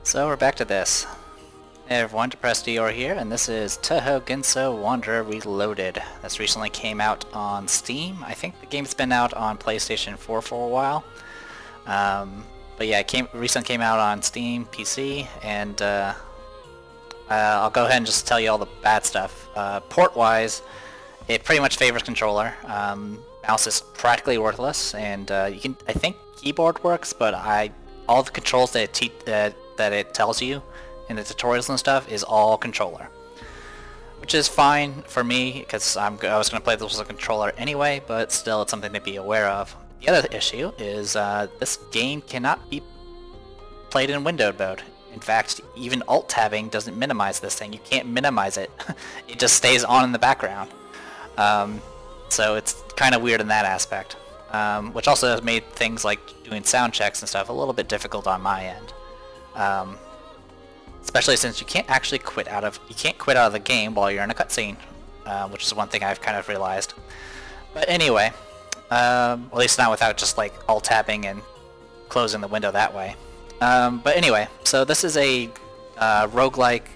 So we're back to this. Hey everyone, Depressed Dior here, and this is Touhou Genso Wanderer Reloaded. This recently came out on Steam. I think the game's been out on PlayStation 4 for a while. But yeah, it recently came out on Steam, PC, and I'll go ahead and just tell you all the bad stuff. Port-wise, it pretty much favors controller. Mouse is practically worthless, and I think keyboard works, but all the controls that it tells you in the tutorials and stuff is all controller, which is fine for me because I was going to play this with a controller anyway, but still it's something to be aware of. The other issue is this game cannot be played in windowed mode. In fact, even alt-tabbing doesn't minimize this thing. You can't minimize it. It just stays on in the background. So it's kind of weird in that aspect, which also has made things like doing sound checks and stuff a little bit difficult on my end. Especially since you can't actually quit out of the game while you're in a cutscene, which is one thing I've kind of realized. But anyway, at least not without just like alt-tabbing and closing the window that way. But anyway, so this is a roguelike,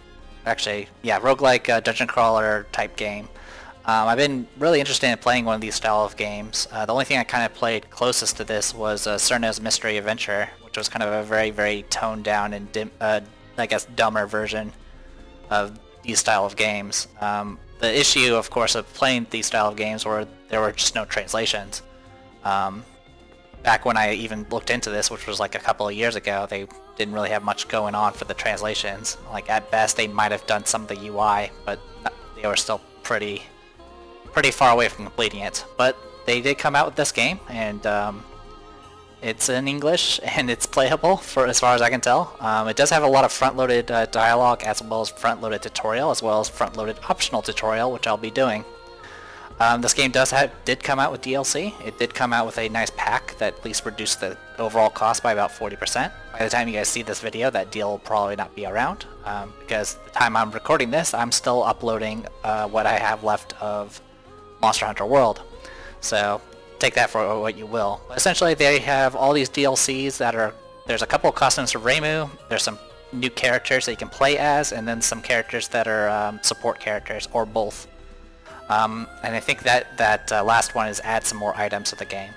roguelike dungeon crawler type game. I've been really interested in playing one of these style of games. The only thing I kind of played closest to this was Cerno's Mystery Adventure, which was kind of a very, very toned down and I guess dumber version of these style of games. The issue, of course, of playing these style of games were there were just no translations. Back when I even looked into this, which was like a couple of years ago, they didn't really have much going on for the translations. Like at best, they might have done some of the UI, but they were still pretty far away from completing it. But they did come out with this game, and it's in English and it's playable for as far as I can tell. It does have a lot of front-loaded dialogue as well as front-loaded tutorial as well as front-loaded optional tutorial, which I'll be doing. This game did come out with DLC. It did come out with a nice pack that at least reduced the overall cost by about 40%. By the time you guys see this video, that deal will probably not be around, because the time I'm recording this, I'm still uploading what I have left of Monster Hunter World. So take that for what you will. But essentially, they have all these DLCs there's a couple of costumes for Reimu, there's some new characters that you can play as, and then some characters that are support characters, or both. And I think that last one is add some more items to the game.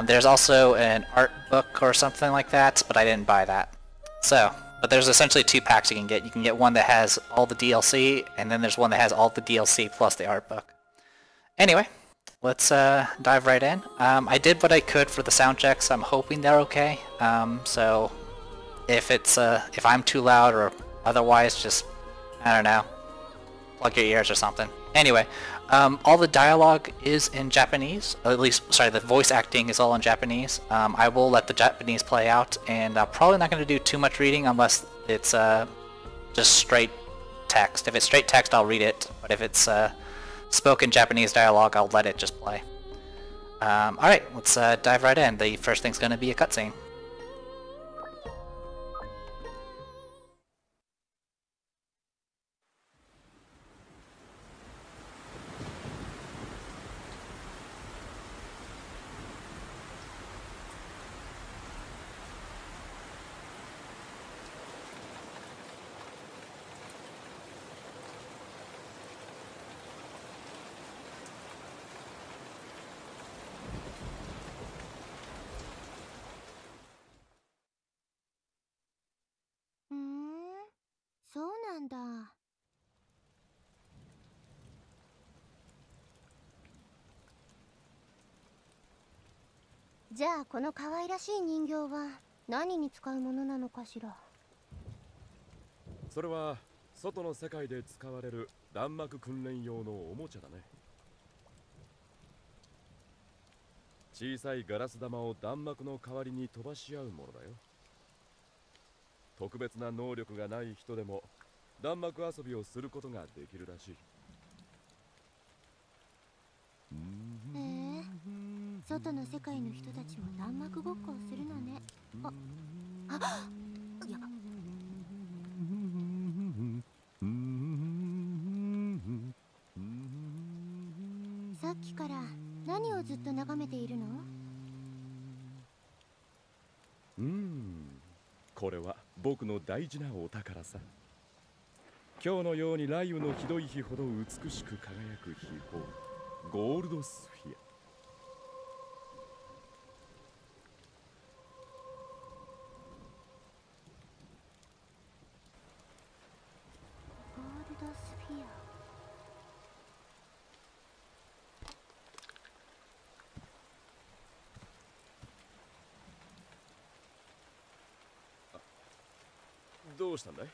There's also an art book or something like that, but I didn't buy that. But there's essentially two packs you can get. You can get one that has all the DLC, and then there's one that has all the DLC plus the art book. Anyway, let's dive right in. I did what I could for the sound checks. I'm hoping they're okay. So if I'm too loud or otherwise, just, I don't know, plug your ears or something. Anyway, all the dialogue is in Japanese. At least, sorry, the voice acting is all in Japanese. I will let the Japanese play out, and I'm probably not going to do too much reading unless it's just straight text. If it's straight text, I'll read it, but if it's spoken Japanese dialogue, I'll let it just play. Alright, let's dive right in. The first thing's going to be a cutscene.じゃあこの可愛らしい人形は何に使うものなのかしら。それは外の世界で使われる弾幕訓練用のおもちゃだね。小さいガラス玉を弾幕の代わりに飛ばし合うものだよ。特別な能力がない人でも弾幕遊びをすることができるらしい。外の世界の人たちも弾幕ごっこをするのね。やば。さっきから何をずっと眺めているの？これは僕の大事なお宝さ。今日のように雷雨のひどい日ほど美しく輝く秘宝、ゴールドスフィア。ゴールドスフィア。どうしたんだい？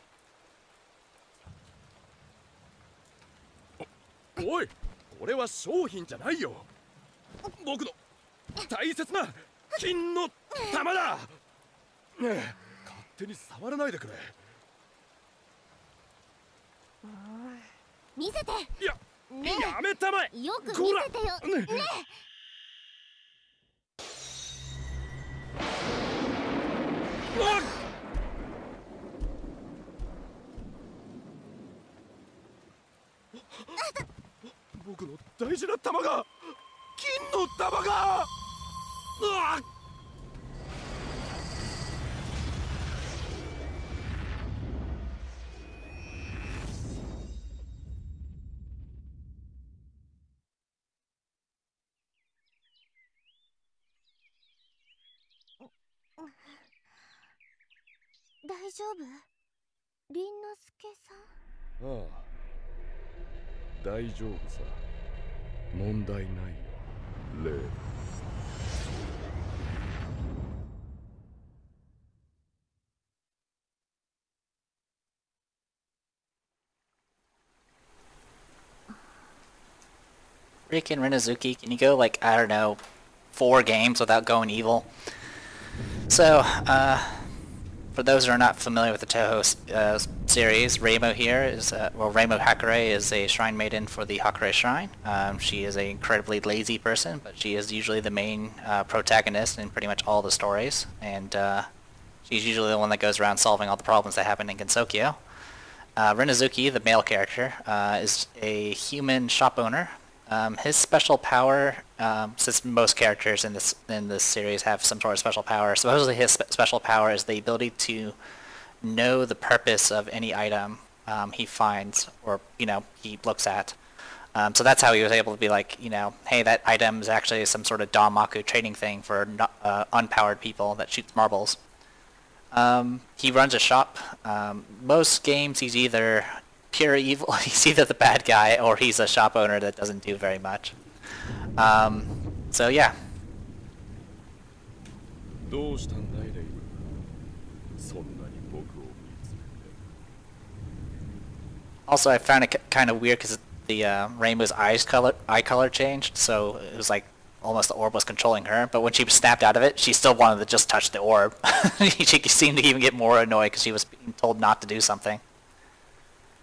おい、これは商品じゃないよ。僕の大切な金の玉だ。ねえ、勝手に触らないでくれ。見せて。いや、ねやめたまえ。よく見せてよ。ね僕の大事な玉が、金の玉が。うわっ。大丈夫？凛之介さん。ああ、大丈夫さ。問題ないよ、レイ。Freaking Rinnosuke, can you go like, I don't know, 4 games without going evil? So, for those who are not familiar with the Touhou series, Reimo here is, Reimo Hakure is a shrine maiden for the Hakure Shrine. She is an incredibly lazy person, but she is usually the main protagonist in pretty much all the stories, and she's usually the one that goes around solving all the problems that happen in Genso. Rinnosuke, the male character, is a human shop owner. His special power, since most characters in this series have some sort of special power, supposedly his special power is the ability to know the purpose of any item he finds or, he looks at. So that's how he was able to be like, hey, that item is actually some sort of Danmaku trading thing for unpowered people that shoots marbles. He runs a shop. Most games he's either pure evil, he's either the bad guy or he's a shop owner that doesn't do very much. So yeah. Also, I found it kind of weird because the Rainbow's eye color changed, so it was like almost the orb was controlling her, but when she snapped out of it, she still wanted to just touch the orb. She seemed to even get more annoyed because she was being told not to do something.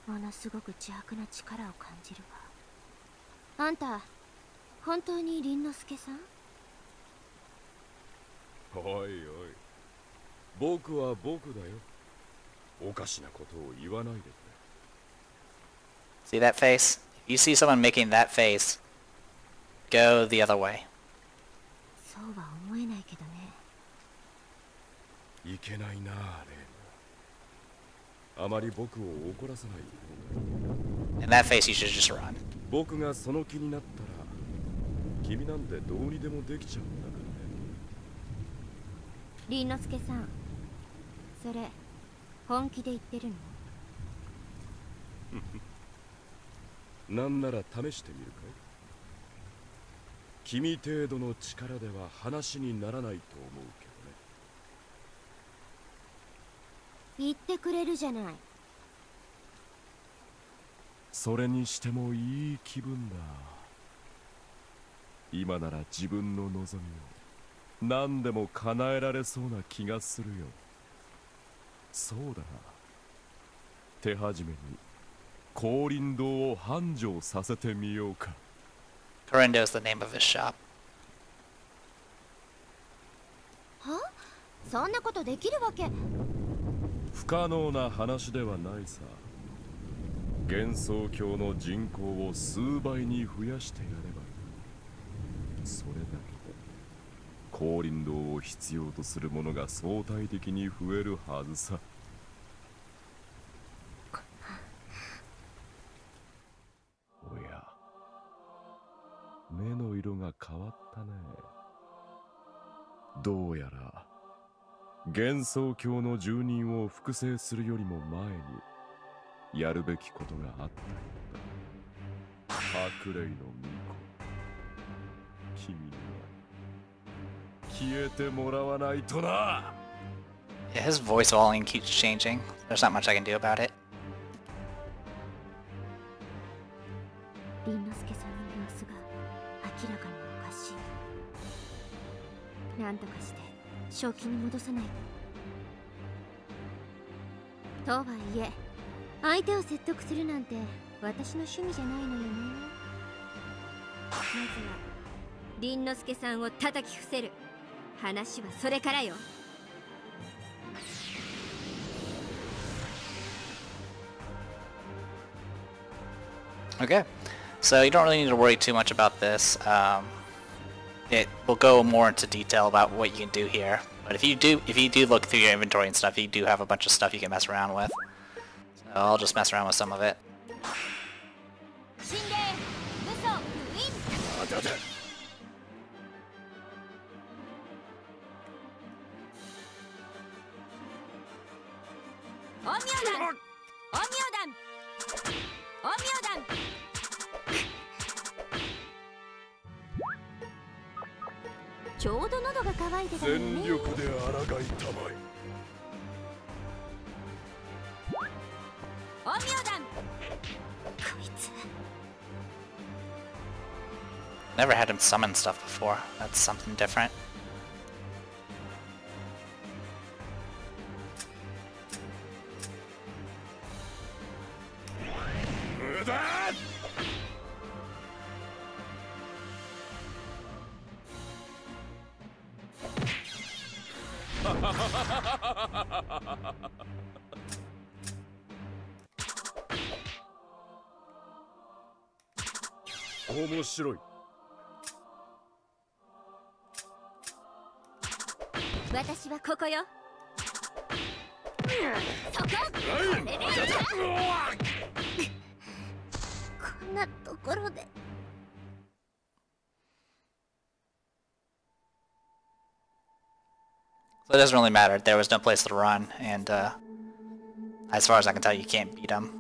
ものすごく邪悪な力を感じるわ。あんた、本当に凛之介さん？おいおい、僕は僕だよ。おかしなことを言わないでくれ。See that face? If you see someone making that face, go the other way. そうは思えないけどね。いけないな、レイ。あまり僕を怒らせない。In that face, you should just run. 僕がその気になったら、君なんてどうにでもできちゃうんだからね。凛之介さん、それ本気で言ってるの？なんなら試してみるかい？君程度の力では話にならないと思うけどね。言ってくれるじゃない。それにしてもいい気分だ。今なら自分の望みを何でも叶えられそうな気がするよ。そうだな。手始めに降臨堂を繁盛させてみようか。Correndo is the name of his shop. は？そんなことできるわけ？不可能な話ではないさ。幻想郷の人口を数倍に増やしてやればいい。それだけで降臨道を必要とする者が相対的に増えるはずさ。おや、目の色が変わったね。どうやら幻想郷の住人を複製するよりも前にやるべきことがあったようだ。白霊の巫女、君には消えてもらわないとな。 Yeah, his voice volume keeps changing. There's not much I can do about it. 凛之介さんの様子が明らかにおかしい。なんとかして正気に戻さないと。とはいえ相手を説得するなんて私の趣味じゃないのよね。まずは凛之介さんを叩き伏せる。話はそれからよ。Okay, so you don't really need to worry too much about this. It will go more into detail about what you can do here. But if you do look through your inventory and stuff, you do have a bunch of stuff you can mess around with. So I'll just mess around with some of it. Never had him summon stuff before. That's something different. Omoshiroi. 私はここよ。そこ。こんなところで。So it doesn't really matter. There was no place to run, and as far as I can tell, you can't beat him.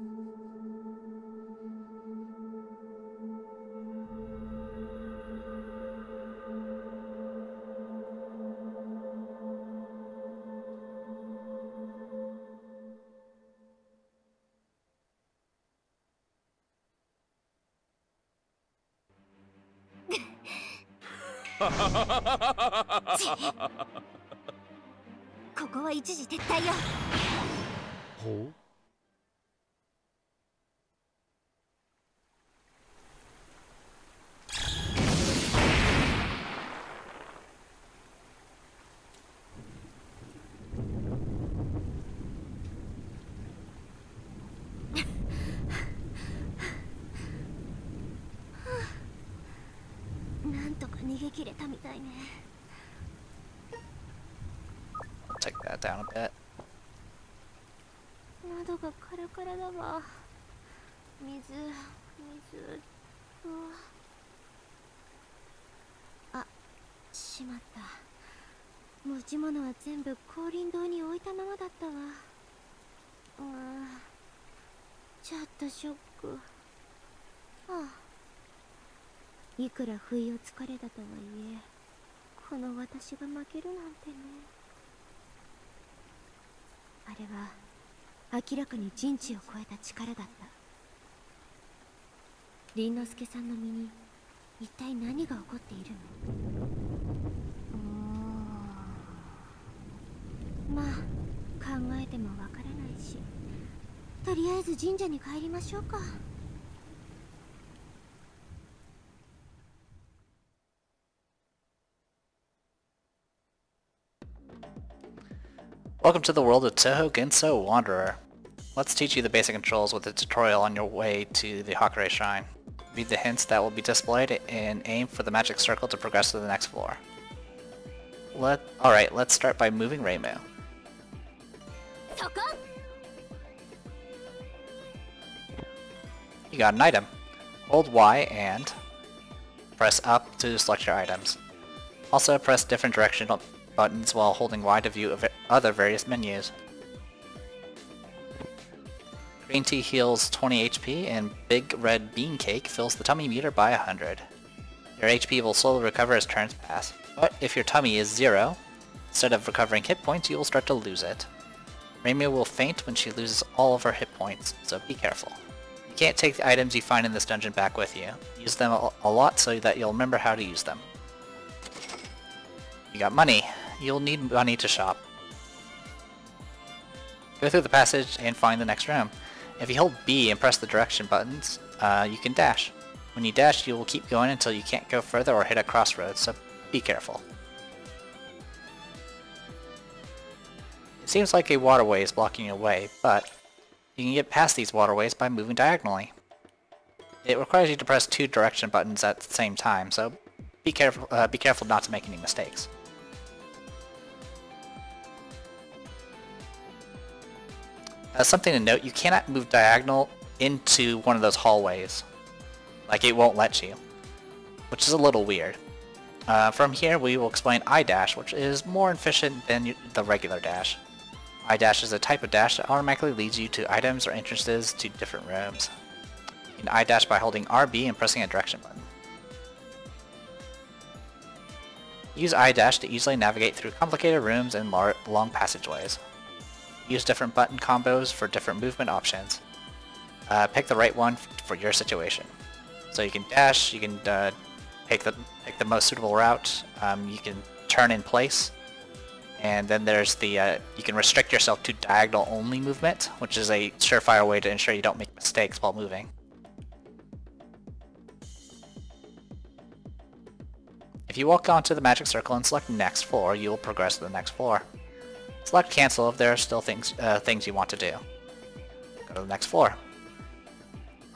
ここは一時撤退よ。ほう。なんとか逃げ切れたみたいね。Take that down a bit. 喉がカラカラだわ。水と。あ、しまった。持ち物は全部降臨堂に置いたままだったわ。ちょっとショック。いくら不意をつかれたとはいえ、この私が負けるなんてね。あれは明らかに人知を超えた力だった。凛之介さんの身に一体何が起こっているの？まあ考えてもわからないし、とりあえず神社に帰りましょうか。Welcome to the world of Touhou Genso Wanderer. Let's teach you the basic controls with a tutorial on your way to the Hakurei Shrine. Read the hints that will be displayed and aim for the magic circle to progress to the next floor. Alright, let's start by moving Reimu. そこ You got an item. Hold Y and press up to select your items. Also press different directional buttons while holding Y to view other various menus. Green tea heals 20 HP and Big Red Bean Cake fills the tummy meter by 100. Your HP will slowly recover as turns pass, but if your tummy is 0, instead of recovering hit points, you will start to lose it. Reimu will faint when she loses all of her hit points, so be careful. You can't take the items you find in this dungeon back with you. Use them a lot so that you'll remember how to use them. You got money. You'll need money to shop. Go through the passage and find the next room. If you hold B and press the direction buttons, you can dash. When you dash, you will keep going until you can't go further or hit a crossroads, so be careful. It seems like a waterway is blocking your way, but you can get past these waterways by moving diagonally. It requires you to press 2 direction buttons at the same time, so be careful not to make any mistakes. Something to note, you cannot move diagonal into one of those hallways. Like, it won't let you, which is a little weird. From here we will explain I-dash, which is more efficient than the regular dash. I-dash is a type of dash that automatically leads you to items or entrances to different rooms. You can I-dash by holding RB and pressing a direction button. Use I-dash to easily navigate through complicated rooms and long passageways. Use different button combos for different movement options. Pick the right one for your situation. So you can dash, you can pick the most suitable route, you can turn in place, and then there's the you can restrict yourself to diagonal only movement, which is a surefire way to ensure you don't make mistakes while moving. If you walk onto the magic circle and select next floor, you will progress to the next floor. Select cancel if there are still things you want to do. Go to the next floor.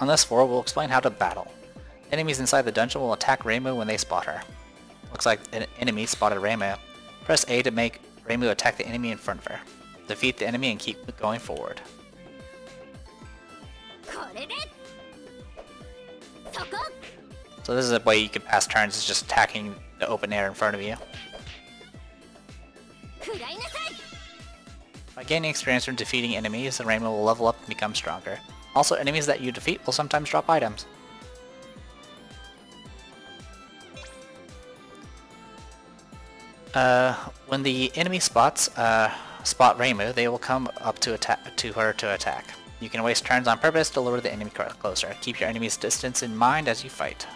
On this floor, we'll explain how to battle. Enemies inside the dungeon will attack Reimu when they spot her. Looks like an enemy spotted Reimu. Press A to make Reimu attack the enemy in front of her. Defeat the enemy and keep going forward. So this is a way you can pass turns, is just attacking the open air in front of you. By gaining experience from defeating enemies, the Reimu will level up and become stronger. Also, enemies that you defeat will sometimes drop items. When the enemy spot Reimu, they will come up to her to attack. You can waste turns on purpose to lure the enemy closer. Keep your enemy's distance in mind as you fight.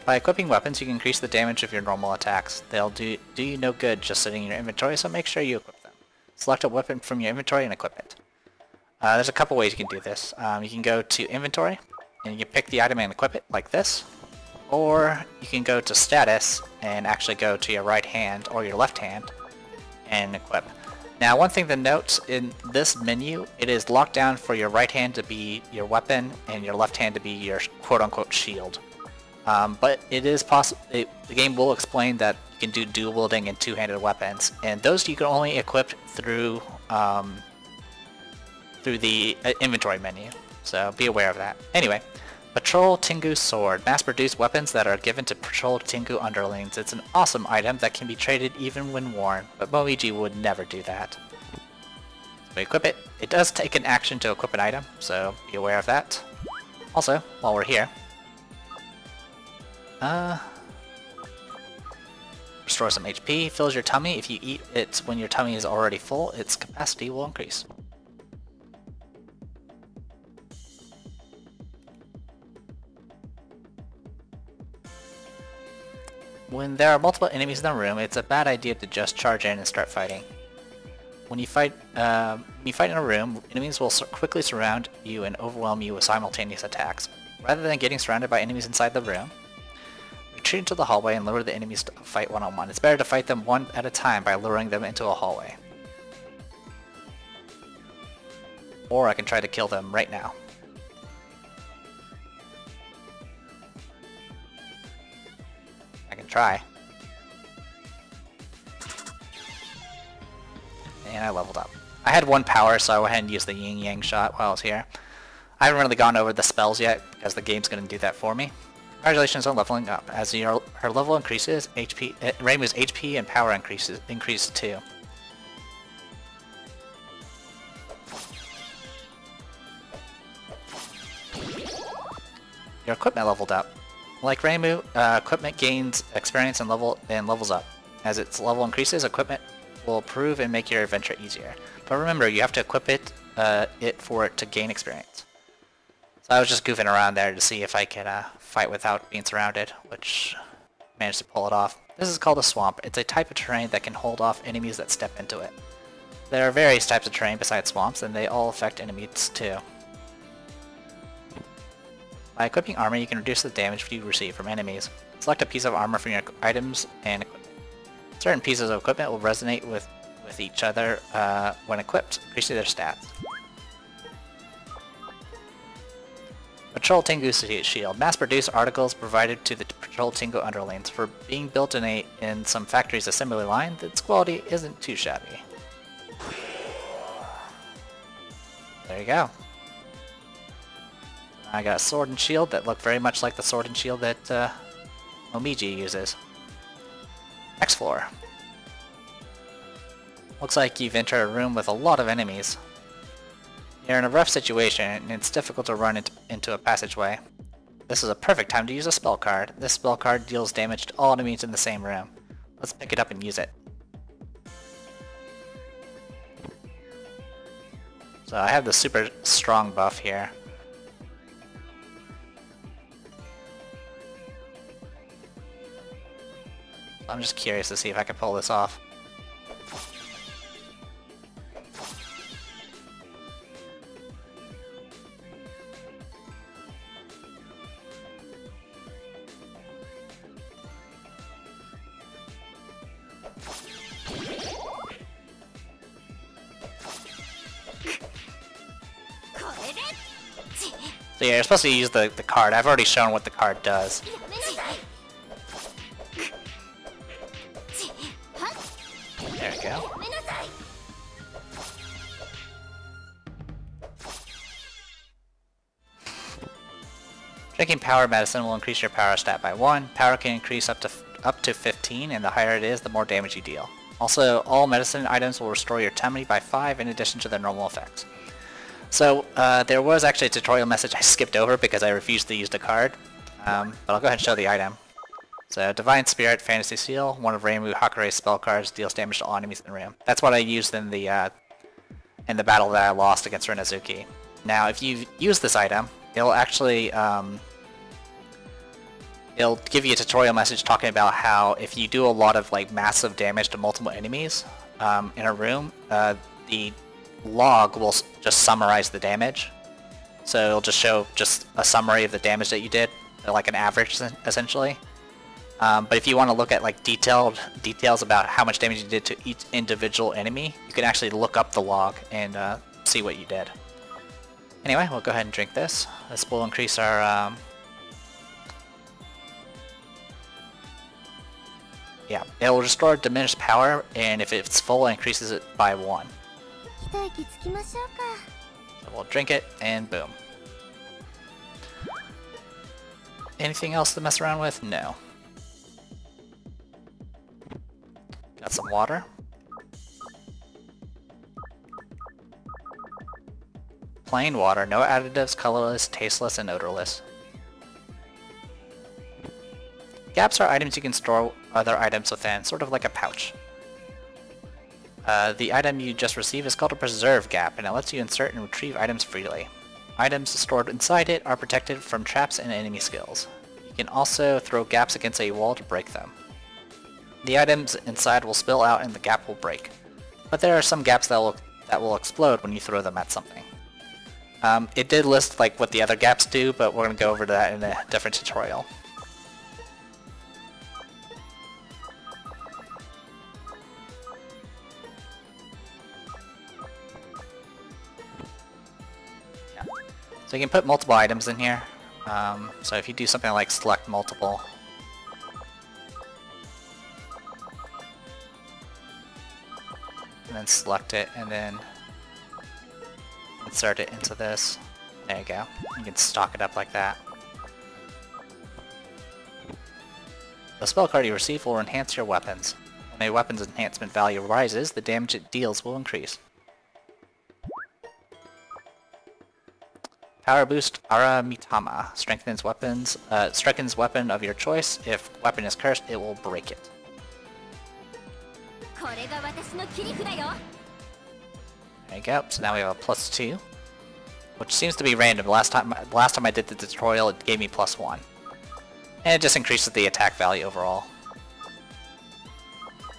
By equipping weapons, you can increase the damage of your normal attacks. They'll do you no good just sitting in your inventory, so make sure you equip them. Select a weapon from your inventory and equip it. There's a couple ways you can do this. You can go to inventory, and you can pick the item and equip it like this. Or you can go to status and actually go to your right hand or your left hand and equip. Now, one thing to note, in this menu, it is locked down for your right hand to be your weapon and your left hand to be your quote-unquote shield. But it is possible. The game will explain that you can do dual wielding and two-handed weapons, and those you can only equip through the inventory menu. So be aware of that. Anyway, Patrol Tengu Sword. Mass-produced weapons that are given to Patrol Tengu underlings. It's an awesome item that can be traded even when worn, but Moiji would never do that. So we equip it. It does take an action to equip an item, so be aware of that. Also, while we're here, restore some HP, fills your tummy. If you eat it when your tummy is already full, its capacity will increase. When there are multiple enemies in the room, it's a bad idea to just charge in and start fighting. When you fight in a room, enemies will quickly surround you and overwhelm you with simultaneous attacks. Rather than getting surrounded by enemies inside the room, retreat into the hallway and lure the enemies to fight one-on-one. It's better to fight them one at a time by luring them into a hallway. Or I can try to kill them right now. try. And I leveled up. I had 1 power, so I went ahead and used the Yin Yang shot while I was here. I haven't really gone over the spells yet, because the game's going to do that for me. Congratulations on leveling up. As her level increases, Reimu's HP and power increase too. Your equipment leveled up. Like Reimu, equipment gains experience and levels up. As its level increases, equipment will improve and make your adventure easier. But remember, you have to equip it for it to gain experience. So I was just goofing around there to see if I could fight without being surrounded, which managed to pull it off. This is called a swamp. It's a type of terrain that can hold off enemies that step into it. There are various types of terrain besides swamps, and they all affect enemies too. By equipping armor, you can reduce the damage you receive from enemies. Select a piece of armor from your items and equipment. Certain pieces of equipment will resonate with each other when equipped, increasing their stats. Patrol Tengu Shield. Mass-produced articles provided to the Patrol Tengu underlings. For being built in some factory's assembly line, its quality isn't too shabby. There you go. I got a sword and shield that look very much like the sword and shield that Momiji uses. Next floor. Looks like you've entered a room with a lot of enemies. You're in a rough situation, and it's difficult to run into a passageway. This is a perfect time to use a spell card. This spell card deals damage to all enemies in the same room. Let's pick it up and use it. So I have the super strong buff here. I'm just curious to see if I can pull this off. So yeah, you're supposed to use the card. I've already shown what the card does. There we go. Drinking power medicine will increase your power stat by 1. Power can increase up to 15, and the higher it is, the more damage you deal. Also, all medicine items will restore your tummy by 5 in addition to their normal effects. So, there was actually a tutorial message I skipped over because I refused to use the card, but I'll go ahead and show the item. So, Divine Spirit, Fantasy Seal, one of Reimu Hakurei's spell cards, deals damage to all enemies in the room. That's what I used in the battle that I lost against Rinnosuke. Now, if you use this item, it'll actually, it'll give you a tutorial message talking about how if you do a lot of like massive damage to multiple enemies in a room, the log will just summarize the damage. So it'll just show just a summary of the damage that you did, like an average essentially. But if you want to look at like details about how much damage you did to each individual enemy, you can actually look up the log and see what you did. Anyway, we'll go ahead and drink this. This will increase our yeah, it will restore diminished power, and if it's full, it increases it by 1. So we'll drink it, and boom. Anything else to mess around with? No. Got some water. Plain water, no additives, colorless, tasteless, and odorless. Gaps are items you can store other items within, sort of like a pouch. The item you just received is called a preserve gap, and it lets you insert and retrieve items freely. Items stored inside it are protected from traps and enemy skills. You can also throw gaps against a wall to break them. The items inside will spill out and the gap will break, but there are some gaps that will explode when you throw them at something. It did list like what the other gaps do, but we're going to go over that in a different tutorial. So you can put multiple items in here. So if you do something like select multiple, and then select it, and then insert it into this. There you go. You can stock it up like that. The spell card you receive will enhance your weapons. When a weapon's enhancement value rises, the damage it deals will increase. Power Boost Aramitama strengthens weapon of your choice. If weapon is cursed, it will break it. There you go. So now we have a +2, which seems to be random. Last time I did the tutorial, it gave me +1, and it just increases the attack value overall.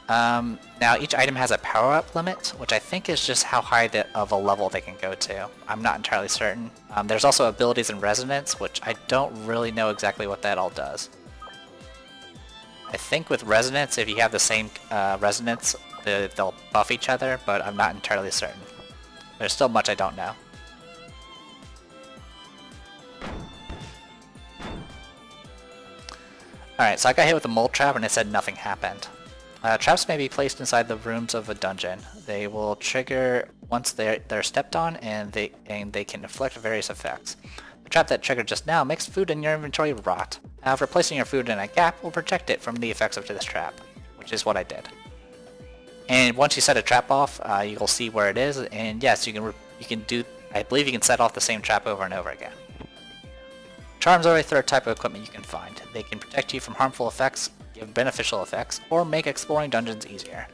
Now each item has a power-up limit, which I think is just how high of a level they can go to. I'm not entirely certain. There's also abilities and resonance, which I don't really know exactly what that all does. I think with resonance, if you have the same resonance, they'll buff each other, but I'm not entirely certain. There's still much I don't know. Alright, so I got hit with a mole trap and it said nothing happened. Traps may be placed inside the rooms of a dungeon. They will trigger once they're stepped on, and they can inflict various effects. The trap that triggered just now makes food in your inventory rot. However, placing your food in a gap will protect it from the effects of this trap, which is what I did. And once you set a trap off, you'll see where it is, and yes, you can do. I believe you can set off the same trap over and over again. Charms are a third type of equipment you can find. They can protect you from harmful effects, give beneficial effects, or make exploring dungeons easier.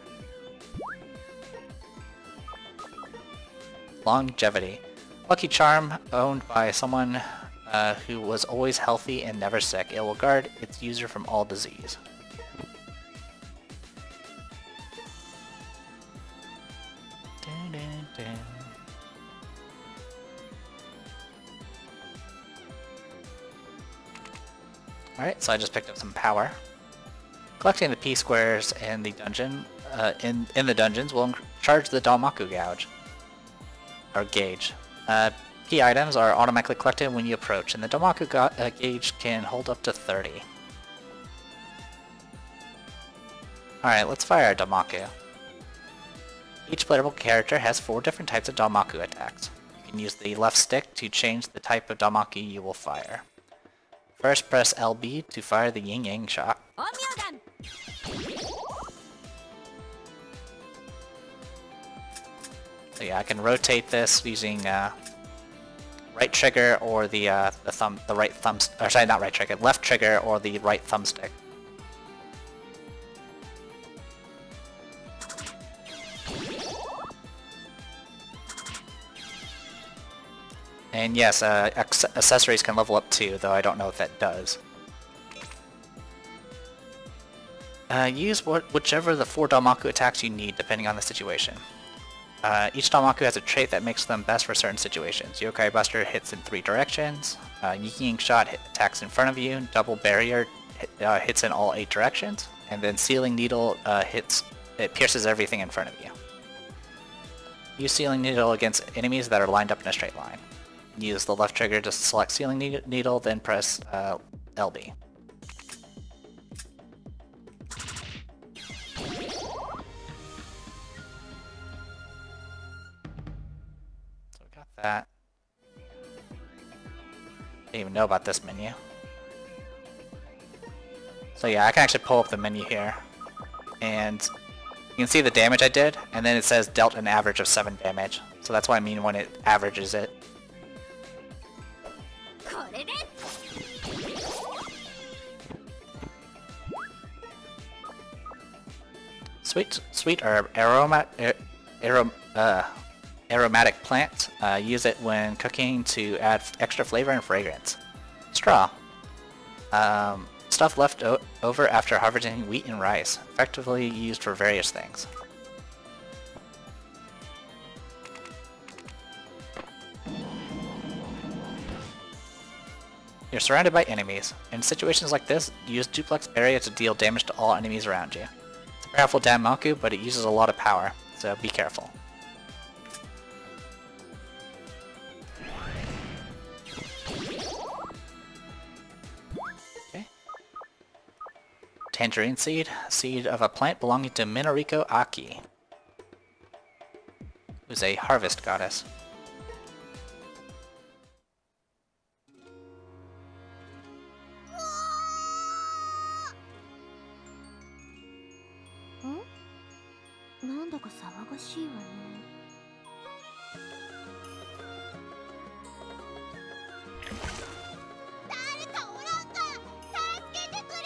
Longevity. Lucky charm owned by someone who was always healthy and never sick. It will guard its user from all disease. Dun, dun, dun. Alright, so I just picked up some power. Collecting the P squares in the dungeon, in the dungeons will charge the Dalmaku gauge, or gauge. P items are automatically collected when you approach, and the Dalmaku gauge can hold up to 30. Alright, let's fire our Dalmaku. Each playable character has 4 different types of Dalmaku attacks. You can use the left stick to change the type of Dalmaku you will fire. First, press LB to fire the Yin Yang shot. So yeah, I can rotate this using right trigger or the right thumb, or sorry, not right trigger, left trigger or the right thumbstick. And yes, accessories can level up too, though I don't know what that does. Use whichever of the 4 Dalmaku attacks you need, depending on the situation. Each Dalmaku has a trait that makes them best for certain situations. Yokai Buster hits in 3 directions, Yin Shot attacks in front of you, Double Barrier hits in all 8 directions, and then Sealing Needle pierces everything in front of you. Use Sealing Needle against enemies that are lined up in a straight line. Use the left trigger to select Sealing Needle, then press LB. So we got that. Didn't even know about this menu. So yeah, I can actually pull up the menu here, and you can see the damage I did, and then it says dealt an average of 7 damage. So that's what I mean when it averages it. Sweet herb, aromatic plant. Use it when cooking to add extra flavor and fragrance. Straw. Stuff left over after harvesting wheat and rice. Effectively used for various things. You're surrounded by enemies. In situations like this, use Duplex Area to deal damage to all enemies around you. It's a powerful Danmaku, but it uses a lot of power, so be careful. Okay. Tangerine Seed. Seed of a plant belonging to Minoriko Aki. who's a harvest goddess. Hmm? なんだか騒がしいわね。誰かおらんか、助けてくれ。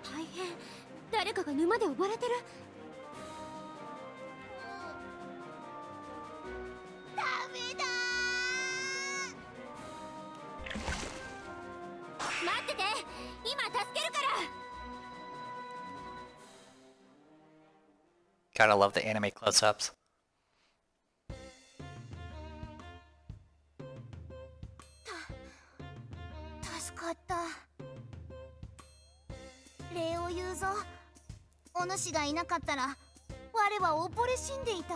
大変、誰かが沼で溺れてる。ダメだ。待ってて、今助けるから。 Gotta love the anime close-ups. 助かった。礼を言うぞ。お主がいなかったら我は溺れ死んでいた。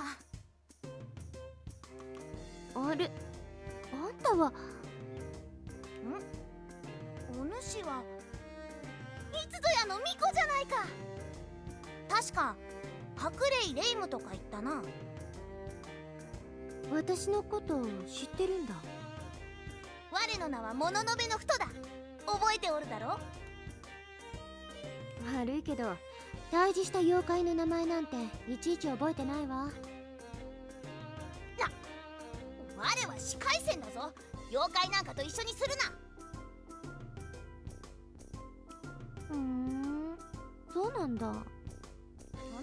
あれ、あんたは。お主はいつぞやの巫女じゃないか。確か白霊レイムとか言ったな。私のことを知ってるんだ。我の名は物のべの太だ。覚えておるだろ。悪いけど退治した妖怪の名前なんていちいち覚えてないわ。我は司会戦だぞ。妖怪なんかと一緒にするな。そうなんだ。こ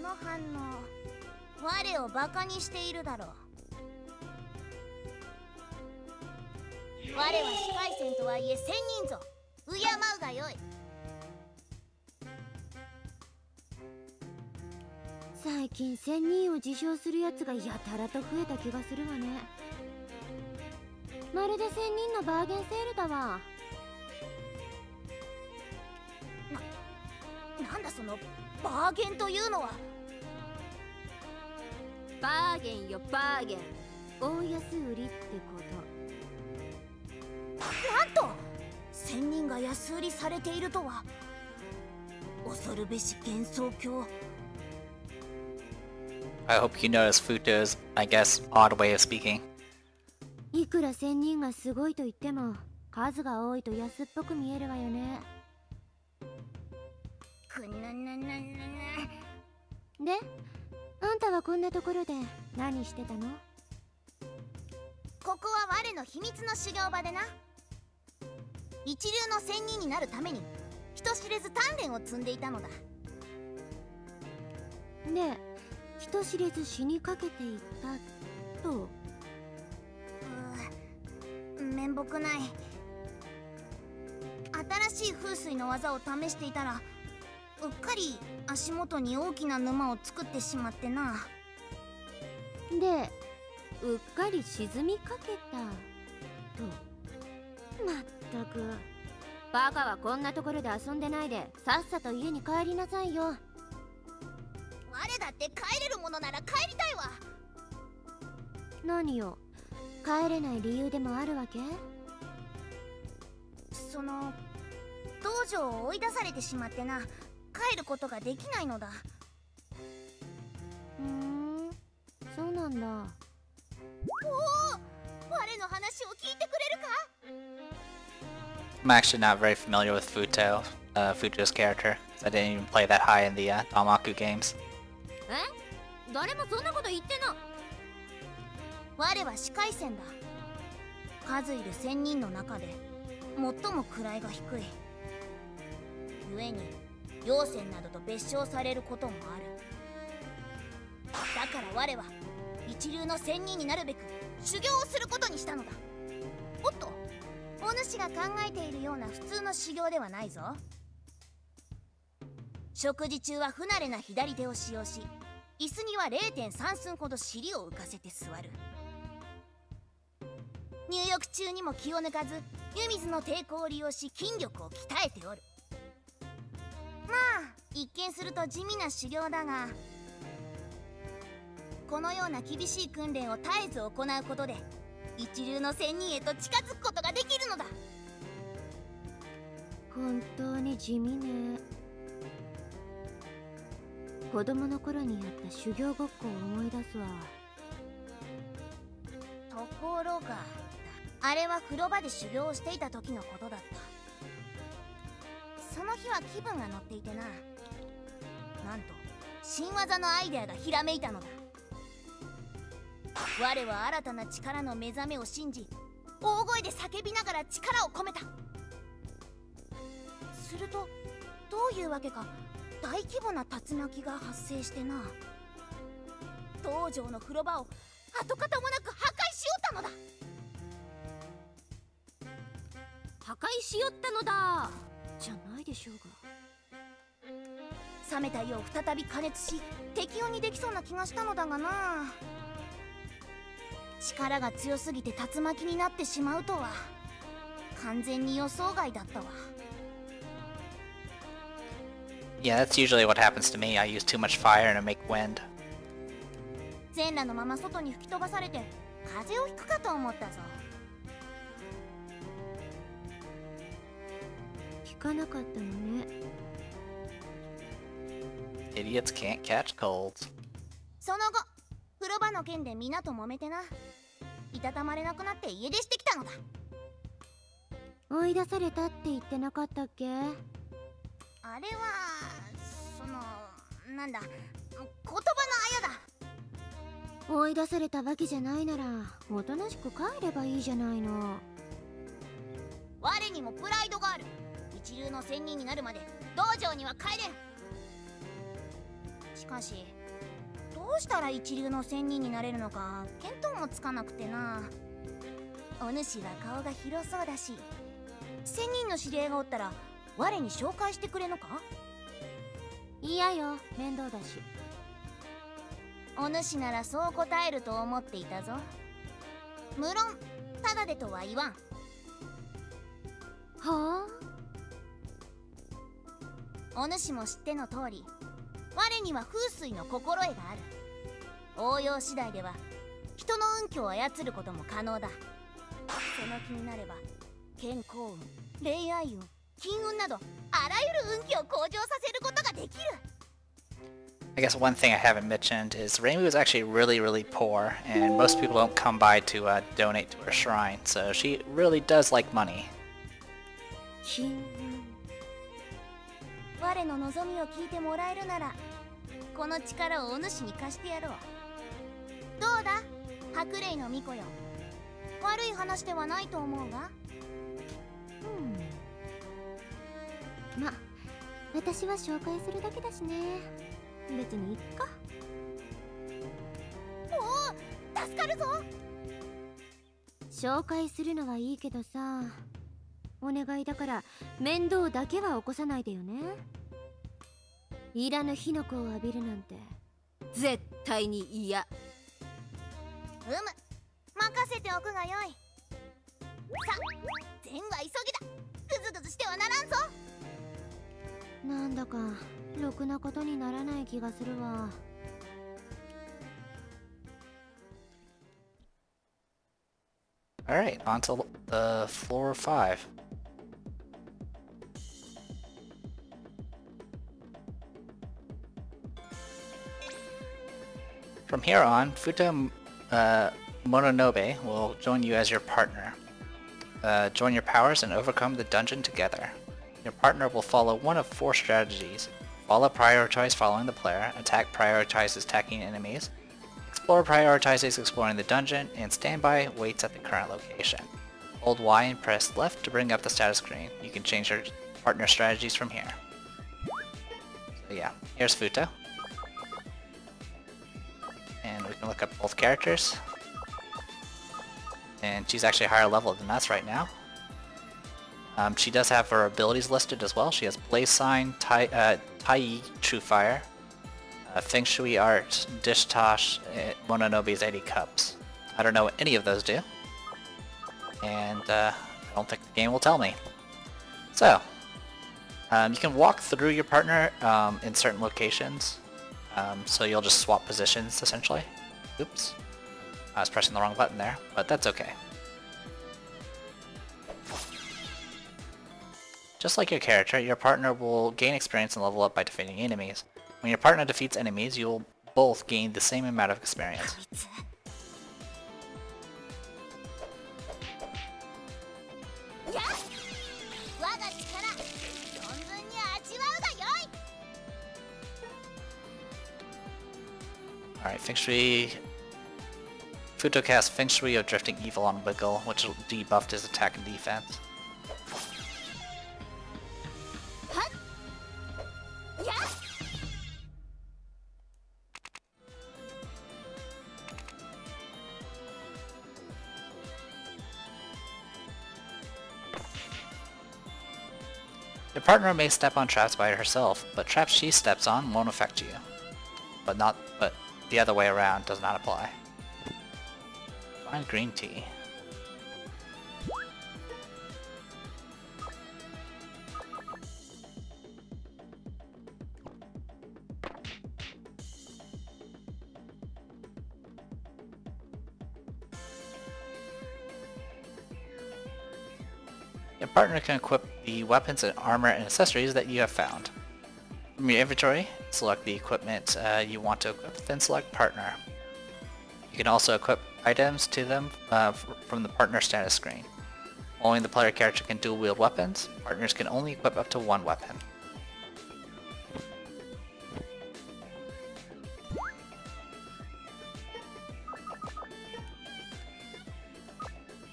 の反応、我をバカにしているだろう。我は司会戦とはいえ仙人ぞ。敬うがよい。最近仙人を自称するやつがやたらと増えた気がするわね。まるで仙人のバーゲンセールだわ。なんだそのバーゲンというのは。バーゲンよバーゲン、大安売りってこと。なんと仙人が安売りされているとは。恐るべし幻想郷。 I hope you notice Futo's, I guess, odd way of speaking. いくら仙人がすごいと言っても数が多いと安っぽく見えるわよね。で、あんたはこんなところで何してたの？ここは我の秘密の修行場でな。一流の仙人になるために人知れず鍛錬を積んでいたのだ。で、人知れず死にかけていたと。面目ない。新しい風水の技を試していたらうっかり足元に大きな沼を作ってしまってな。で、うっかり沈みかけたと。まったくバカはこんなところで遊んでないでさっさと家に帰りなさいよ。我だって帰れるものなら帰りたいわ。何よ、帰れない理由でもあるわけ？その道場を追い出されてしまってな、帰ることができないのだ。そうなんだ。おお、我の話を聞いてくれるか？ I'm actually not very familiar with Futo, Futo's character. I didn't even play that high in the Damaku games. え？誰もそんなこと言ってな。我は司会戦だ。数いる仙人の中で最も位が低い。故に妖仙などと別称されることもある。だから我は一流の仙人になるべく修行をすることにしたのだ。おっと、お主が考えているような普通の修行ではないぞ。食事中は不慣れな左手を使用し、椅子には 0.3 寸ほど尻を浮かせて座る。入浴中にも気を抜かず湯水の抵抗を利用し筋力を鍛えておる。まあ一見すると地味な修行だが、このような厳しい訓練を絶えず行うことで一流の仙人へと近づくことができるのだ。本当に地味ね。子供の頃にやった修行ごっこを思い出すわ。ところがあれは風呂場で修行をしていた時のことだった。その日は気分が乗っていてな、なんと新技のアイデアがひらめいたのだ。我は新たな力の目覚めを信じ、大声で叫びながら力を込めた。するとどういうわけか大規模な竜巻が発生してな、道場の風呂場を跡形もなく破壊しよったのだ。破壊しよったのだじゃないでしょうが。冷めた湯を再び加熱し適温にできそうな気がしたのだがな。力が強すぎて竜巻になってしまうとは完全に予想外だったわ。Yeah, that's usually what happens to me. I use too much fire and I make wind. 全裸のまま外に吹き飛ばされて風邪をひくかと思ったぞ。聞かなかったのね。Idiots can't catch colds. その後風呂場の件で皆と揉めてな、いたたまれなくなって家出してきたのだ。追い出されたって言ってなかったっけ？あれはそのなんだ、言葉のあやだ。追い出されたわけじゃないならおとなしく帰ればいいじゃないの。我にもプライドがある。一流の仙人になるまで道場には帰れん。しかしどうしたら一流の仙人になれるのか見当もつかなくてな。お主は顔が広そうだし、仙人の知り合いがおったら我に紹介してくれのか？嫌よ、面倒だし。お主ならそう答えると思っていたぞ。無論ただでとは言わん。はあ？お主も知っての通り我には風水の心得がある。応用次第では人の運気を操ることも可能だ。その気になれば健康運、恋愛運、金運などあらゆる運気を向上させることができる。I guess one thing I haven't mentioned is Reimu is actually really poor, and most people don't come by to donate to her shrine, so she really does like money. 金運。我の望みを聞いてもらえるならこの力をお主に貸してやろう。どうだ白麗の巫女よ、悪い話ではないと思うが。ま、私は紹介するだけだしね。別にいっか。おお、助かるぞ。紹介するのはいいけどさ、お願いだから面倒だけは起こさないでよね。いらぬ火の粉を浴びるなんて絶対に嫌。任せておくがよい。さ、善は急ぎだ。ぐずぐずしてはならんぞ。なんだかろくなことにならない気がするわ。Alright, on to floor 5. From here on, Futa Mononobe will join you as your partner. Join your powers and overcome the dungeon together. Your partner will follow one of 4 strategies. Follow prioritize following the player, attack prioritizes attacking enemies, explore prioritizes exploring the dungeon, and standby waits at the current location. Hold Y and press left to bring up the status screen. You can change your partner strategies from here. So yeah, here's Futa. And we can look up both characters. And she's actually a higher level than us right now. She does have her abilities listed as well. She has Blaze Sign, Tai True Fire, Feng Shui Art, Dish Tosh, Mononobe's 80 Cups. I don't know what any of those do. And I don't think the game will tell me. So, you can walk through your partner in certain locations. So you'll just swap positions essentially. Oops. I was pressing the wrong button there, but that's okay. Just like your character, your partner will gain experience and level up by defeating enemies. When your partner defeats enemies, you'll both gain the same amount of experience. やっ我が力存分に味わうがよい Alright, Feng Shui... Futo cast Feng Shui of Drifting Evil on Wiggle, which debuffed his attack and defense. はっやっ Your partner may step on traps by herself, but traps she steps on won't affect you. But the other way around does not apply. Find green tea. Your partner can equip the weapons and armor and accessories that you have found. From your inventory, select the equipment you want to equip, then select partner. You can also equip items to them from the partner status screen. Only the player character can dual wield weapons. Partners can only equip up to one weapon.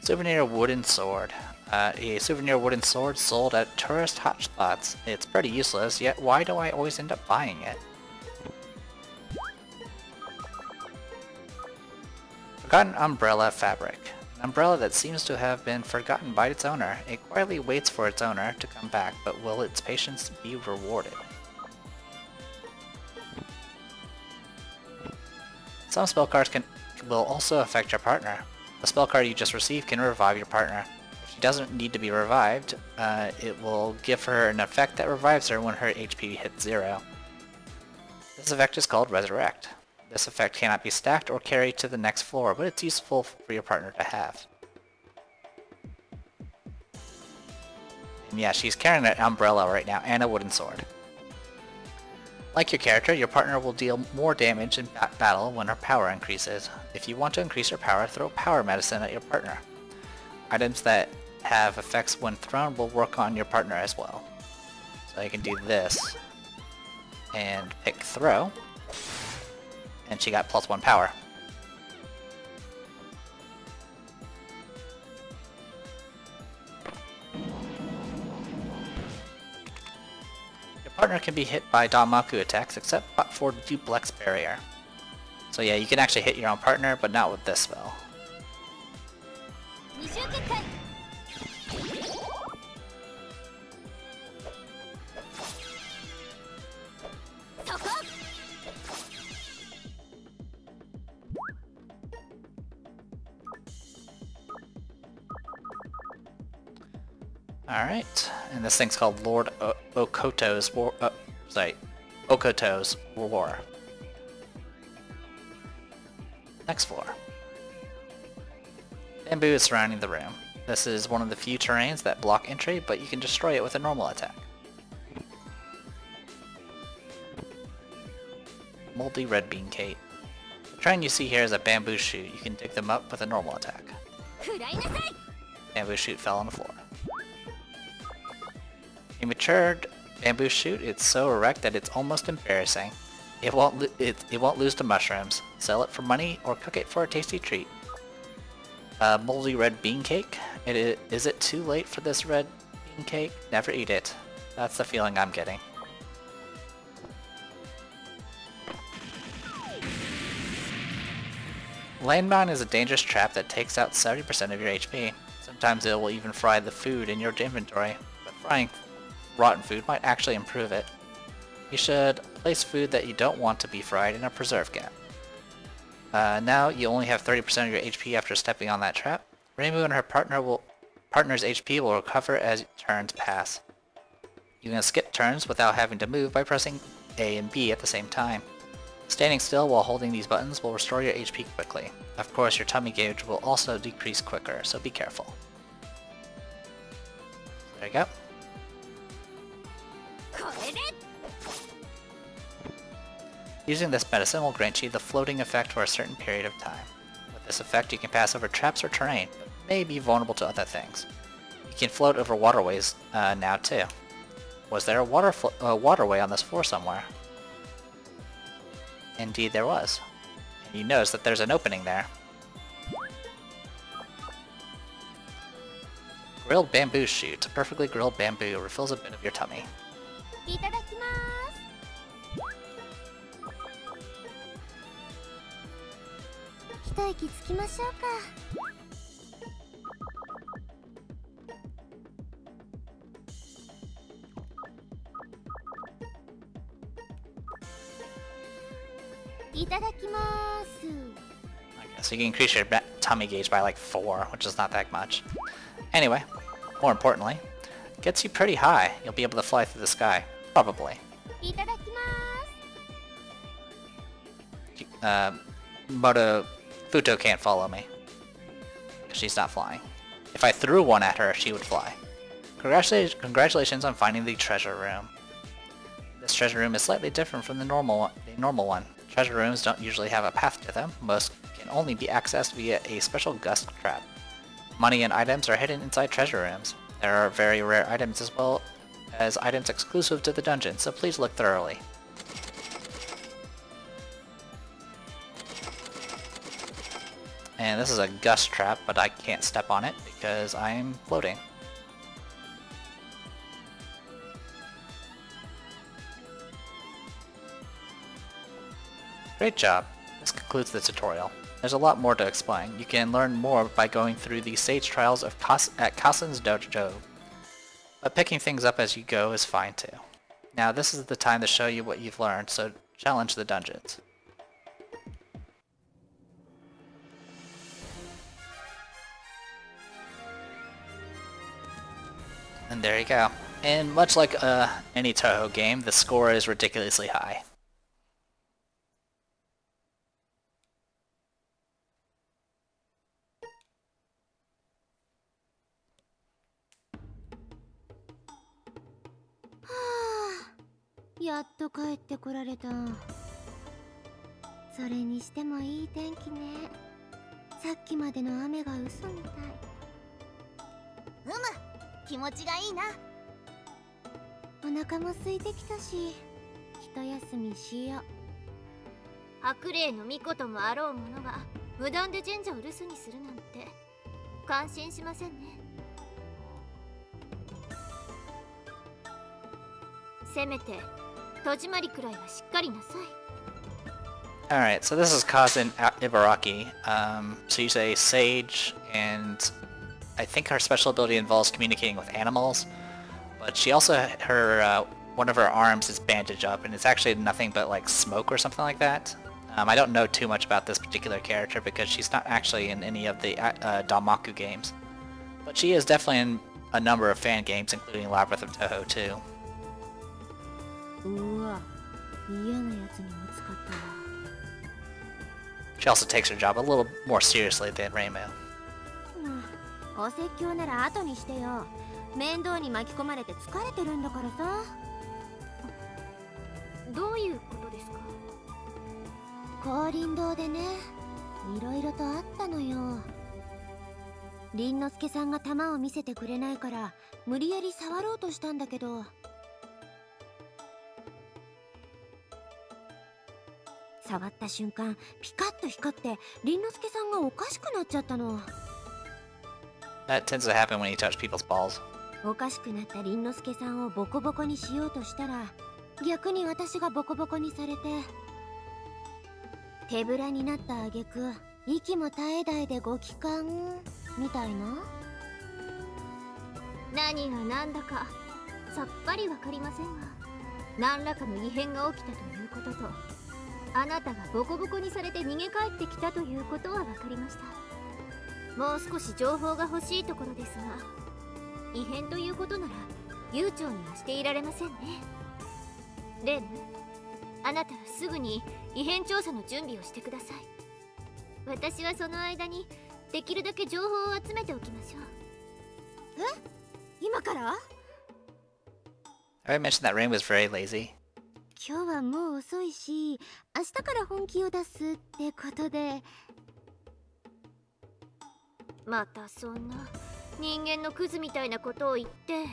Souvenir wooden sword. A souvenir wooden sword sold at tourist hotspots. It's pretty useless, yet why do I always end up buying it? Forgotten umbrella fabric. An umbrella that seems to have been forgotten by its owner. It quietly waits for its owner to come back, but will its patience be rewarded? Some spell cards will also affect your partner. The spell card you just received can revive your partner. If she doesn't need to be revived, it will give her an effect that revives her when her HP hits 0. This effect is called Resurrect. This effect cannot be stacked or carried to the next floor, but it's useful for your partner to have. And yeah, she's carrying an umbrella right now and a wooden sword. Like your character, your partner will deal more damage in battle when her power increases. If you want to increase her power, throw power medicine at your partner. Items that have effects when thrown will work on your partner as well. So you can do this and pick throw, and she got +1 power. Partner can be hit by Danmaku attacks except for Duplex Barrier. So yeah, you can actually hit your own partner, but not with this spell. Alright, and this thing's called Lord Okoto's War. Okoto's War. Next floor. Bamboo is surrounding the room. This is one of the few terrains that block entry, but you can destroy it with a normal attack. Moldy Red Bean Cake. The terrain you see here is a bamboo shoot. You can dig them up with a normal attack. Bamboo shoot fell on the floor. A matured bamboo shoot, it's so erect that it's almost embarrassing. It won't lose to mushrooms. Sell it for money or cook it for a tasty treat. Moldy red bean cake. Is it too late for this red bean cake? Never eat it. That's the feeling I'm getting. Landmine is a dangerous trap that takes out 70% of your HP. Sometimes it will even fry the food in your inventory, but frying rotten food might actually improve it. You should place food that you don't want to be fried in a preserve gap. Now you only have 30% of your HP after stepping on that trap. Reimu and her partner's HP will recover as turns pass. You can skip turns without having to move by pressing A and B at the same time. Standing still while holding these buttons will restore your HP quickly. Of course, your tummy gauge will also decrease quicker, so be careful. There you go. Using this medicine will grant you the floating effect for a certain period of time. With this effect, you can pass over traps or terrain, but may be vulnerable to other things. You can float over waterways now too. Was there a waterway on this floor somewhere? Indeed there was. And you notice that there's an opening there. Grilled bamboo shoot. Perfectly grilled bamboo refills a bit of your tummy. いただきます。一息つきましょうか。いただきます。 Okay, so you can increase your tummy gauge by like 4, which is not that much. Anyway, more importantly, gets you pretty high. You'll be able to fly through the sky. Probably. いただきます。 Moto Futo can't follow me. She's not flying. If I threw one at her, she would fly. Congratulations on finding the treasure room. This treasure room is slightly different from the normal one. Treasure rooms don't usually have a path to them. Most can only be accessed via a special gust trap. Money and items are hidden inside treasure rooms. There are very rare items as well as items exclusive to the dungeon, so please look thoroughly. And this is a gust trap, but I can't step on it because I'm floating. Great job. This concludes the tutorial. There's a lot more to explain. You can learn more by going through the stage trials at Kasen's dojo. But picking things up as you go is fine too. Now this is the time to show you what you've learned, so challenge the dungeons. And there you go. And much like any Touhou game, the score is ridiculously high. Ah, やっと帰ってこられた。それにしてもいい天気ね。さっきまでの雨が嘘みたい。気持ちがいいな。お腹も空いてきたし、一休みしよう。白霊の巫女ともあろうものが無断で神社を留守にするなんて感心しませんね。せめて戸締まりくらいはしっかりなさい。Alright, so this is Kazen Ibaraki. So you say sage, and I think her special ability involves communicating with animals, but she also, one of her arms is bandaged up, and it's actually nothing but like smoke or something like that. I don't know too much about this particular character because she's not actually in any of the Danmaku games, but she is definitely in a number of fan games, including Labyrinth of Touhou too. うわ、嫌なやつに見つかったわ。 She also takes her job a little more seriously than Reimu. お説教なら後にしてよ。面倒に巻き込まれて疲れてるんだからさ。どういうことですか？降臨堂でね、いろいろとあったのよ。凛之介さんが玉を見せてくれないから無理やり触ろうとしたんだけど、触った瞬間ピカッと光って凛之介さんがおかしくなっちゃったの。 That tends to happen when you touch people's balls. おかしくなった凛之介さんをボコボコにしようとしたら逆に私がボコボコにされて手ぶらになった挙句息も絶え絶えでご帰還みたいな。何が何だかさっぱりわかりませんが、何らかの異変が起きたということと、あなたがボコボコにされて逃げ帰ってきたということはわかりました。もう少し情報が欲しいところですが、異変ということなら悠長にはしていられませんね。レン、あなたはすぐに異変調査の準備をしてください。私はその間にできるだけ情報を集めておきましょう。え？今から？ I already mentioned that Rain was very lazy. 今日はもう遅いし、明日から本気を出すってことで。またそんな人間のクズみたいなことを言って。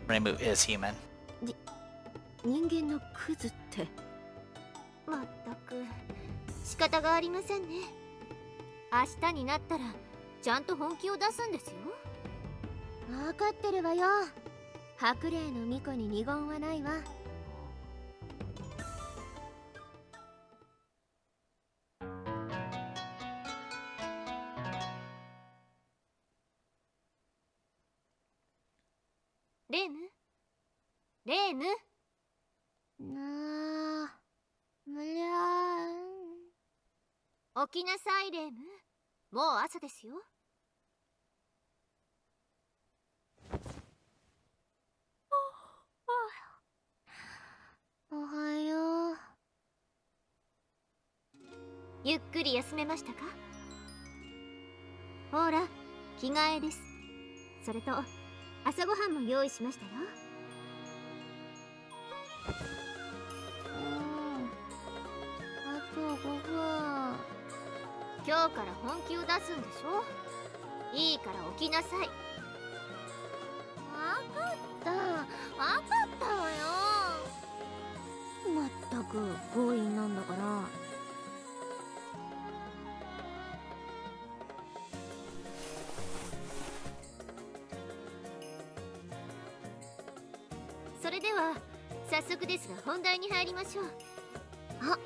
Reimu is human. 人間のクズって。まったく仕方がありませんね。明日になったらちゃんと本気を出すんですよ。分かってるわよ。白麗の巫女に二言はないわ。レーム、レーム。なあ、むりゃ起きなさいレーム。もう朝ですよ。おはよう。ゆっくり休めましたか？ほら、着替えです。それと朝ごはんも用意しましたよ。あと5分。今日から本気を出すんでしょ。いいから起きなさい。わかったわよ。まったく強引なんだから。それでは早速ですが本題に入りましょう。あ、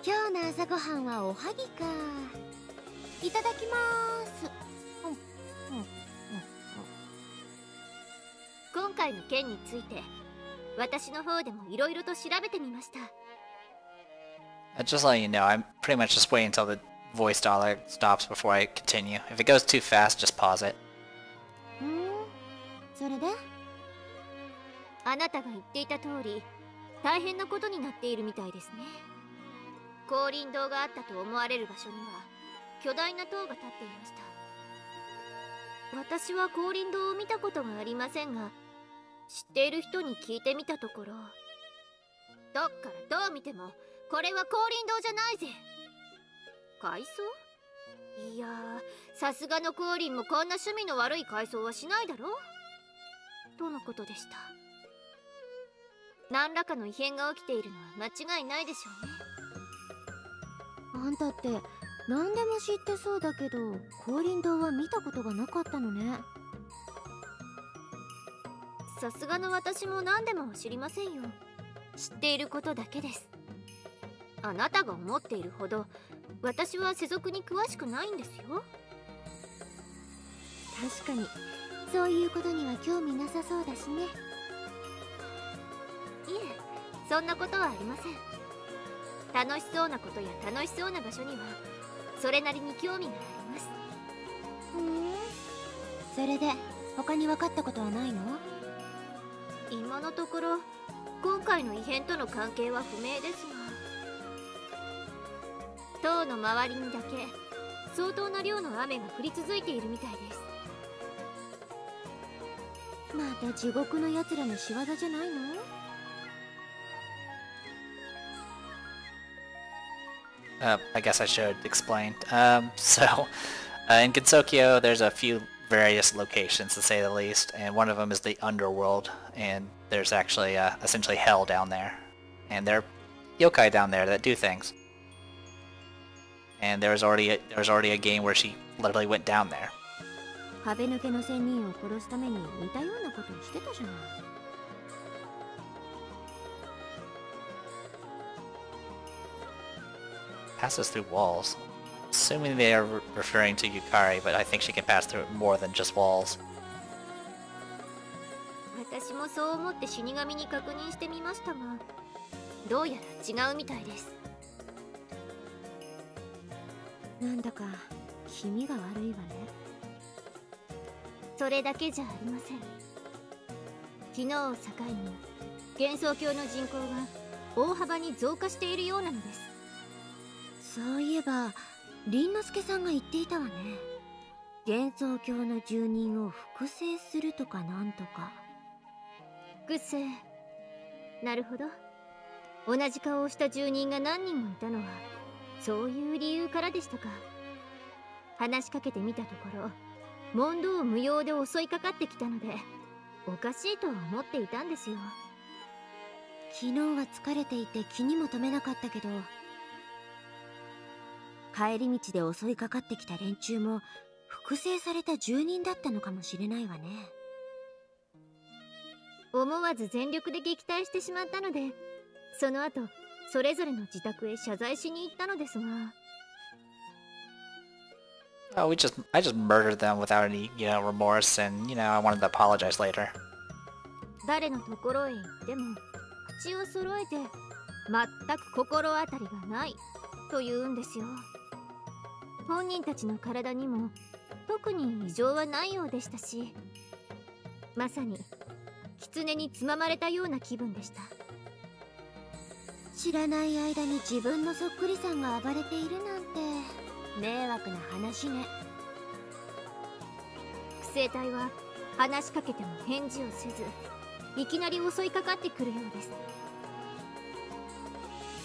今日の朝ごはんはおはぎか。いただきまーす。今回の件について私の方でもいろいろと調べてみました。Just letting you know, I'm pretty much just waiting until the voice dialogue stops before I continue. If it goes too fast, just pause it. それで？あなたが言っていた通り大変なことになっているみたいですね。降臨堂があったと思われる場所には巨大な塔が立っていました。私は降臨堂を見たことがありませんが、知っている人に聞いてみたところ、どっからどう見てもこれは降臨堂じゃないぜ。階層？いやー、さすがの降臨もこんな趣味の悪い階層はしないだろうとのことでした。何らかの異変が起きているのは間違いないでしょうね。あんたって何でも知ってそうだけど、降臨堂は見たことがなかったのね。さすがの私も何でも知りませんよ。知っていることだけです。あなたが思っているほど私は世俗に詳しくないんですよ。確かにそういうことには興味なさそうだしね。いえ、そんなことはありません。楽しそうなことや楽しそうな場所にはそれなりに興味があります。それで他に分かったことはないの？今のところ今回の異変との関係は不明ですが、塔の周りにだけ相当な量の雨が降り続いているみたいです。また地獄のやつらの仕業じゃないの？I guess I should explain. In Gensokyo, there's a few various locations, to say the least, and one of them is the underworld, and there's actually essentially hell down there, and there are yokai down there that do things. And there was already a game where she literally went down there. 壁抜けの仙人を殺すために似たようなことをしてたじゃない。Passes through walls. Assuming they are referring to Yukari, but I think she can pass through more than just walls. 私もそう思って死神に確認してみましたが、どうやら違うみたいです。なんだか気味が悪いわね。それだけじゃありません。昨日を境に幻想郷の人口が大幅に増加しているようなのです。そういえば凛之介さんが言っていたわね。幻想郷の住人を複製するとかなんとか。複製。なるほど。同じ顔をした住人が何人もいたのはそういう理由からでしたか。話しかけてみたところ、問答無用で襲いかかってきたのでおかしいとは思っていたんですよ。昨日は疲れていて気にも留めなかったけど、帰り道で襲いかかってきた連中も複製された住人だったのかもしれないわね。思わず全力で撃退してしまったので、その後それぞれの自宅へ謝罪しに行ったのですが。Oh, I just murdered them without any, remorse, and, I wanted to apologize later. 誰のところへ行っても口を揃えて全く心当たりがないと言うんですよ。本人たちの体にも特に異常はないようでしたし、まさに狐につままれたような気分でした。知らない間に自分のそっくりさんが暴れているなんて迷惑な話ね。複製体は話しかけても返事をせず、いきなり襲いかかってくるようです。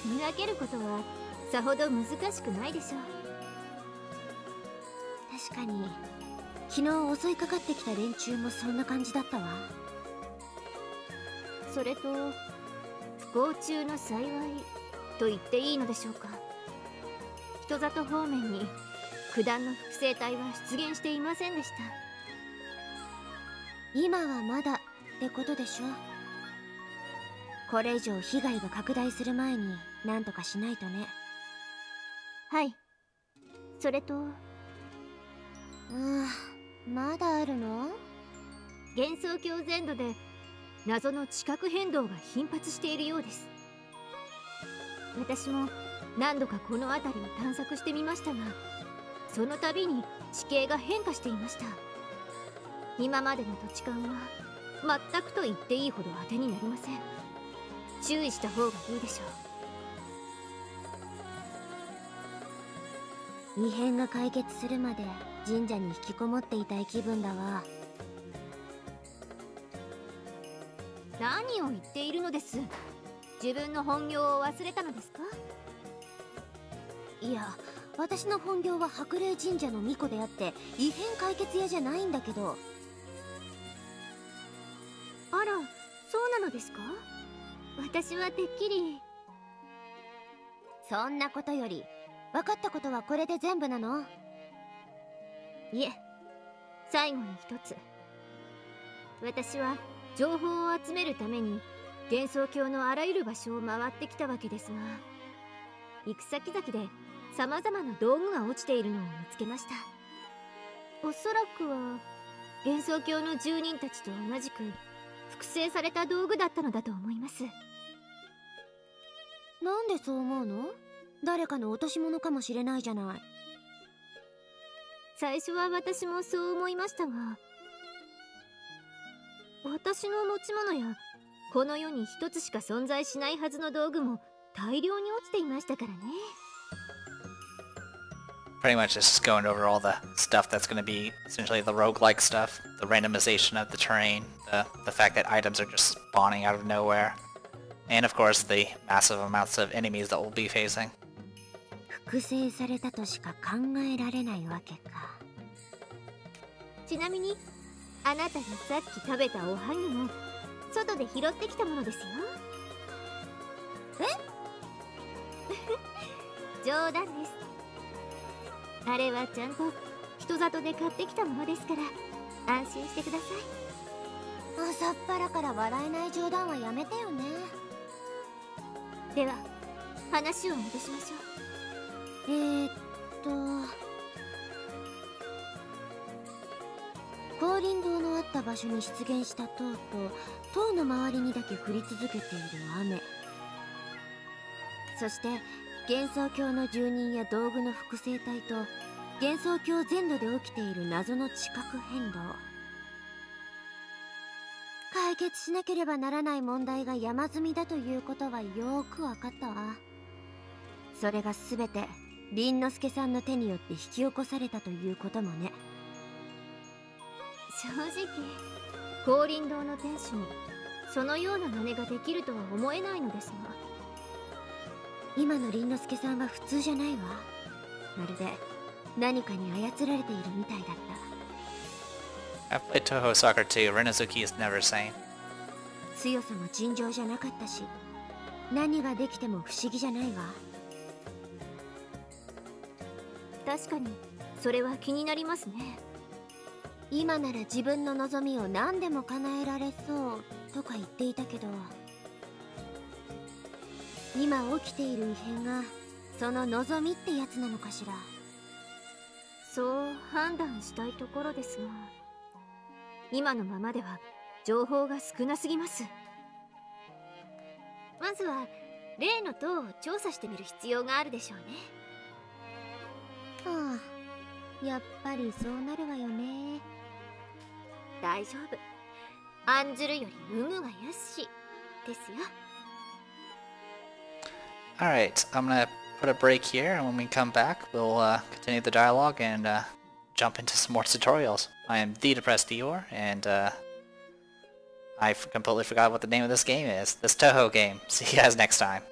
見分けることはさほど難しくないでしょう。確かに昨日襲いかかってきた連中もそんな感じだったわ。それと不幸中の幸いと言っていいのでしょうか。人里方面に九段の複製体は出現していませんでした。今はまだってことでしょ。これ以上被害が拡大する前に何とかしないとね。はい。それとまだあるの？幻想郷全土で謎の地殻変動が頻発しているようです。私も何度かこの辺りを探索してみましたが、その度に地形が変化していました。今までの土地勘は全くと言っていいほど当てになりません。注意した方がいいでしょう。異変が解決するまで神社に引きこもっていたい気分だわ。何を言っているのです。自分の本業を忘れたのですか？いや、私の本業は白霊神社の巫女であって異変解決屋じゃないんだけど。あら、そうなのですか？私はてっきり。そんなことより分かったことはこれで全部なの？いえ、最後に一つ。私は情報を集めるために幻想郷のあらゆる場所を回ってきたわけですが、行く先々で様々な道具が落ちているのを見つけました。おそらくは幻想郷の住人たちと同じく複製された道具だったのだと思います。なんでそう思うの？誰かの落とし物かもしれないじゃない。最初は私もそう思いましたが、私の持ち物やこの世に一つしか存在しないはずの道具も大量に落ちていましたからね。Pretty much just going over all the stuff that's going to be essentially the roguelike stuff, the randomization of the terrain, the fact that items are just spawning out of nowhere, and of course the massive amounts of enemies that we'll be facing. 複製されたとしか考えられないわけか。ちなみにあなたがさっき食べたおはぎも外で拾ってきたものですよ。冗談です。あれはちゃんと人里で買ってきたものですから安心してください。朝っぱらから笑えない冗談はやめてよね。では話を戻しましょう。光輪堂のあった場所に出現した塔と塔の周りにだけ降り続けている雨、そして幻想郷の住人や道具の複製体と幻想郷全土で起きている謎の地殻変動。解決しなければならない問題が山積みだということはよーくわかったわ。それが全て凛之介さんの手によって引き起こされたということもね。正直光輪堂の店主にそのような真似ができるとは思えないのですが。今の凛之介さんは普通じゃないわ。まるで何かに操られているみたいだった。 I've played Touhou Soccer too. Rinnosuke is never sane. 強さも尋常じゃなかったし、何ができても不思議じゃないわ。確かにそれは気になりますね。今なら自分の望みを何でも叶えられそうとか言っていたけど、今起きている異変がその望みってやつなのかしら。そう判断したいところですが、今のままでは情報が少なすぎます。まずは例の塔を調査してみる必要があるでしょうね。はあ、やっぱりそうなるわよね。大丈夫、案ずるより有無がよしですよ。Alright, I'm gonna put a break here, and when we come back, we'll continue the dialogue and jump into some more tutorials. I am the Depressed Eeyore, and I completely forgot what the name of this game is. This Touhou game. See you guys next time.